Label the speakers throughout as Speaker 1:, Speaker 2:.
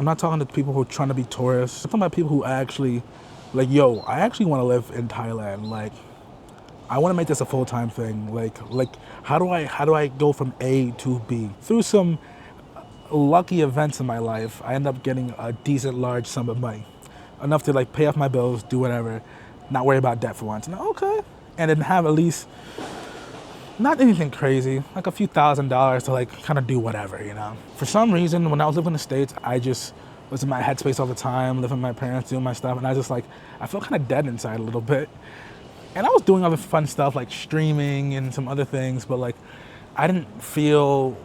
Speaker 1: I'm not talking to people who are trying to be tourists. I'm talking about people who actually, like, yo, I actually want to live in Thailand. Like, I want to make this a full-time thing. Like, how do I go from A to B? Through some lucky events in my life, I end up getting a decent large sum of money, enough to like pay off my bills, do whatever, not worry about debt for once. And okay, and then have at least not anything crazy, like a few $1,000s to like kind of do whatever, you know. For some reason, when I was living in the States, I just was in my headspace all the time, living with my parents, doing my stuff, and I just like, I felt kind of dead inside a little bit. And I was doing other fun stuff like streaming and some other things, but like, I didn't feel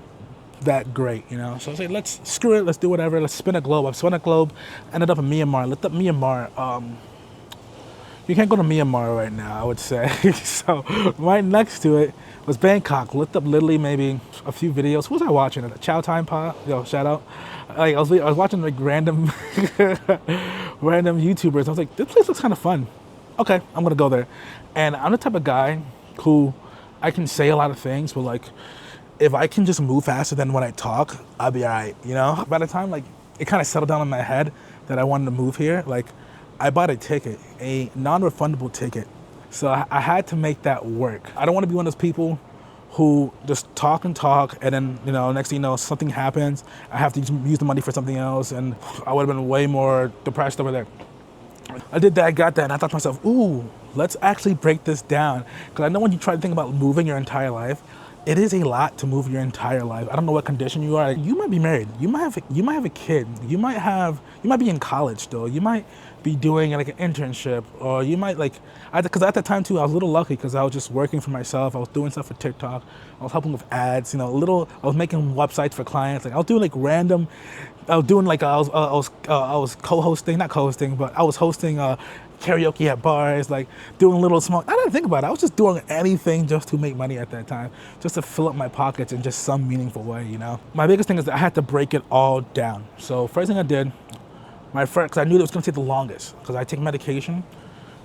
Speaker 1: that great, you know. So I was like, let's screw it, let's do whatever, let's spin a globe. I've spun a globe, ended up in Myanmar. Looked up Myanmar. You can't go to Myanmar right now, I would say. So right next to it was Bangkok. Looked up literally maybe a few videos. What was I watching? Chow Time Pa? Yo, shout out. Like I was watching like random random YouTubers. I was like, this place looks kind of fun. Okay, I'm gonna go there. And I'm the type of guy who I can say a lot of things, but like if I can just move faster than when I talk, I'll be all right, you know? By the time like it kind of settled down in my head that I wanted to move here, like I bought a ticket, a non-refundable ticket. So I had to make that work. I don't want to be one of those people who just talk and talk, and then, you know, next thing you know, something happens, I have to use the money for something else, and I would have been way more depressed over there. I did that, I got that, and I thought to myself, ooh, let's actually break this down. Because I know when you try to think about moving your entire life, it is a lot to move your entire life. I don't know what condition you are. You might be married. You might have a kid. You might be in college still. You might be doing like an internship, or you might like, because at that time too, I was a little lucky because I was just working for myself. I was doing stuff for TikTok. I was helping with ads, you know, I was making websites for clients. Like I was doing like random, I was doing like, I was co-hosting, not co-hosting, but I was hosting karaoke at bars, like doing little small, I didn't think about it. I was just doing anything just to make money at that time, just to fill up my pockets in just some meaningful way, you know? My biggest thing is that I had to break it all down. So first thing I did, because I knew it was gonna take the longest, because I take medication,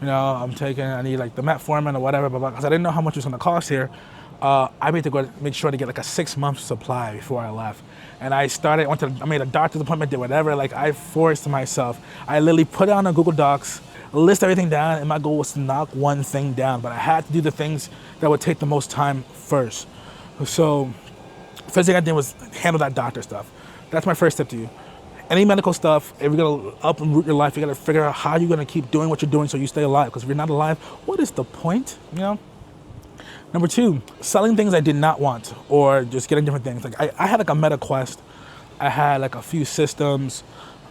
Speaker 1: you know, I need like the metformin or whatever, but because I didn't know how much it was gonna cost here, I made to go make sure to get like a 6-month supply before I left. And I made a doctor's appointment, did whatever, like I forced myself. I literally put it on a Google Docs, list everything down, and my goal was to knock one thing down, but I had to do the things that would take the most time first. So first thing I did was handle that doctor stuff. That's my first tip to you. Any medical stuff, if you're gonna up and root your life, you gotta figure out how you're gonna keep doing what you're doing so you stay alive. Because if you're not alive, what is the point, you know? Number 2, selling things I did not want, or just getting different things. Like I had like a Meta Quest. I had like a few systems,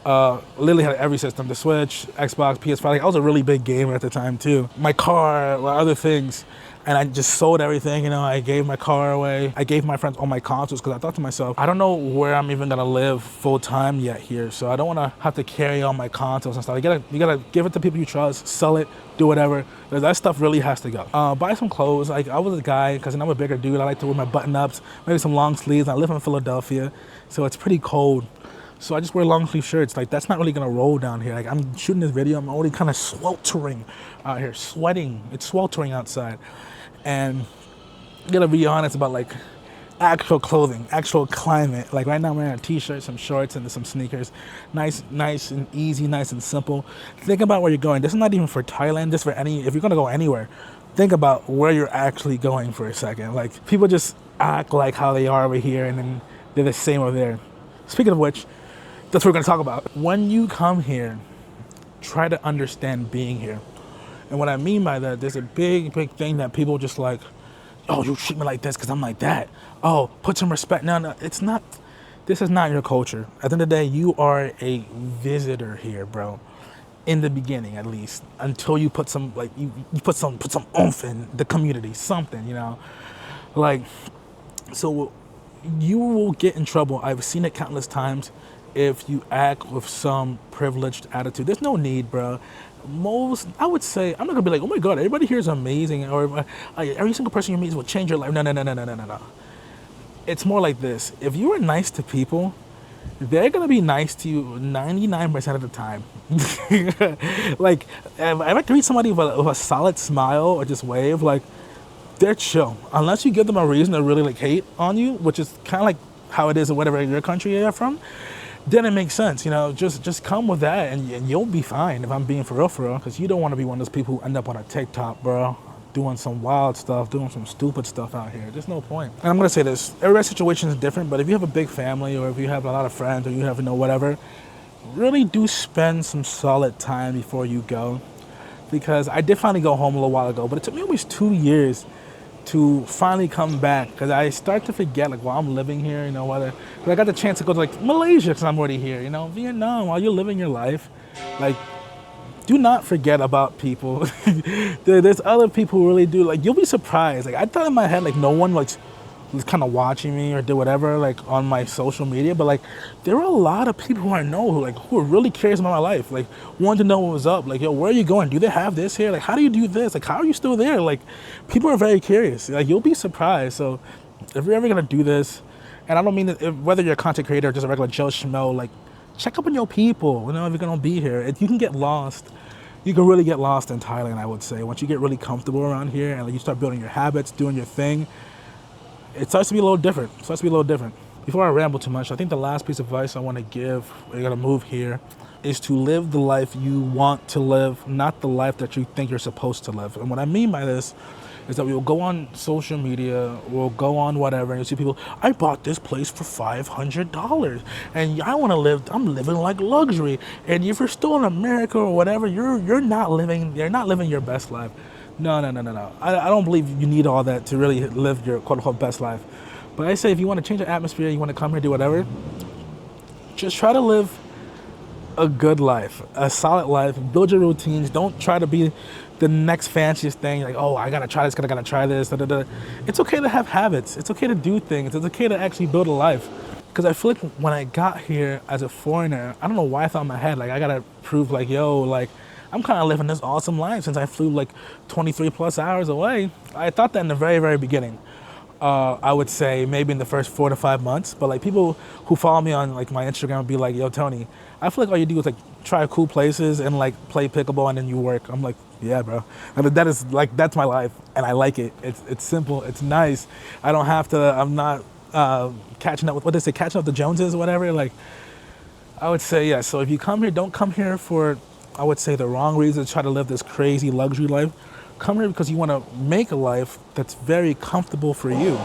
Speaker 1: literally had every system, the Switch, Xbox, PS5. Like I was a really big gamer at the time too. My car, other things. And I just sold everything, you know, I gave my car away. I gave my friends all my consoles because I thought to myself, I don't know where I'm even gonna live full time yet here. So I don't wanna have to carry all my consoles and stuff. You gotta give it to people you trust, sell it, do whatever. That stuff really has to go. Buy some clothes. Like I was a guy, because I'm a bigger dude, I like to wear my button ups, maybe some long sleeves. I live in Philadelphia, so it's pretty cold. So I just wear long sleeve shirts. Like that's not really gonna roll down here. Like I'm shooting this video, I'm already kind of sweltering out here, sweating. It's sweltering outside. And you gotta be honest about like actual clothing, actual climate. Like right now I'm wearing a t-shirt, some shorts, and some sneakers. Nice and easy, nice and simple. Think about where you're going. This is not even for Thailand, this for if you're gonna go anywhere, think about where you're actually going for a second. Like people just act like how they are over here and then they're the same over there. Speaking of which, that's what we're gonna talk about. When you come here, try to understand being here. And what I mean by that, there's a big thing that people just like, oh, you treat me like this because I'm like that. Oh, put some respect. No, it's not. This is not your culture. At the end of the day, you are a visitor here, bro. In the beginning, at least, until you put some, like, you put some oomph in the community, something, you know. Like, so you will get in trouble. I've seen it countless times if you act with some privileged attitude. There's no need, bro. I would say, I'm not gonna be like, oh my God, everybody here is amazing, or every single person you meet will change your life. No. It's more like this. If you are nice to people, they're gonna be nice to you 99% of the time. Like, if I greet somebody with a solid smile or just wave, like, they're chill. Unless you give them a reason to really like hate on you, which is kind of like how it is in whatever your country you're from. then it makes sense, you know, just come with that and you'll be fine, if I'm being for real, because you don't want to be one of those people who end up on a TikTok, bro, doing some wild stuff, doing some stupid stuff out here. There's no point. And I'm going to say this, every situation is different, but if you have a big family or if you have a lot of friends or you have, you know, whatever, really do spend some solid time before you go. Because I did finally go home a little while ago, but it took me almost 2 years to finally come back, because I start to forget, like, while I'm living here, you know, whether I got the chance to go to, like, Malaysia, because I'm already here, you know, Vietnam, while you're living your life, like, do not forget about people. There's other people who really do, like, you'll be surprised. Like, I thought in my head, like, no one, like, was kind of watching me or did whatever, like, on my social media, but, like, there are a lot of people who I know who are really curious about my life, like, wanting to know what was up, like, yo, where are you going? Do they have this here? Like, how do you do this? Like, how are you still there? Like, people are very curious. Like, you'll be surprised. So, if you're ever gonna do this, and I don't mean that whether you're a content creator or just a regular Joe Schmo, like, check up on your people, you know, if you're gonna be here. If you can get lost, you can really get lost in Thailand, I would say. Once you get really comfortable around here and, like, you start building your habits, doing your thing, it starts to be a little different. Before I ramble too much, I think the last piece of advice I want to give, when you're going to move here, is to live the life you want to live, not the life that you think you're supposed to live. And what I mean by this is that we'll go on social media, we'll go on whatever, and you see people, I bought this place for $500, and I'm living like luxury. And if you're still in America or whatever, you're not living your best life. No. I don't believe you need all that to really live your quote-unquote best life. But I say if you want to change the atmosphere, you want to come here, do whatever, just try to live a good life, a solid life, build your routines. Don't try to be the next fanciest thing, like, oh, I got to try this, I got to try this, da, da, da. It's okay to have habits. It's okay to do things. It's okay to actually build a life. Because I feel like when I got here as a foreigner, I don't know why I thought in my head, like, I got to prove, like, yo, like, I'm kind of living this awesome life since I flew like 23 plus hours away. I thought that in the very, very beginning. I would say maybe in the first 4 to 5 months. But, like, people who follow me on, like, my Instagram would be like, yo, Tony, I feel like all you do is, like, try cool places and, like, play pickleball and then you work. I'm like, yeah, bro. I mean, that's my life and I like it. It's simple. It's nice. I don't have to, I'm not catching up with, catching up the Joneses or whatever. Like, I would say, yeah. So if you come here, don't come here for, I would say, the wrong reason, to try to live this crazy luxury life. Come here because you want to make a life that's very comfortable for you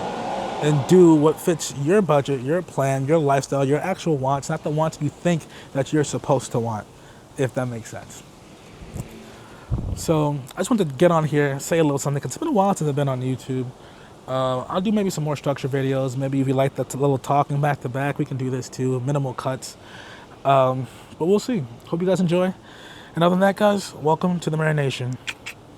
Speaker 1: and do what fits your budget, your plan, your lifestyle, your actual wants, not the wants you think that you're supposed to want, if that makes sense. So I just wanted to get on here, say a little something, because it's been a while since I've been on YouTube. I'll do maybe some more structured videos. Maybe if you like that little talking back to back, we can do this too, minimal cuts. But we'll see. Hope you guys enjoy. And other than that, guys, welcome to the Marination.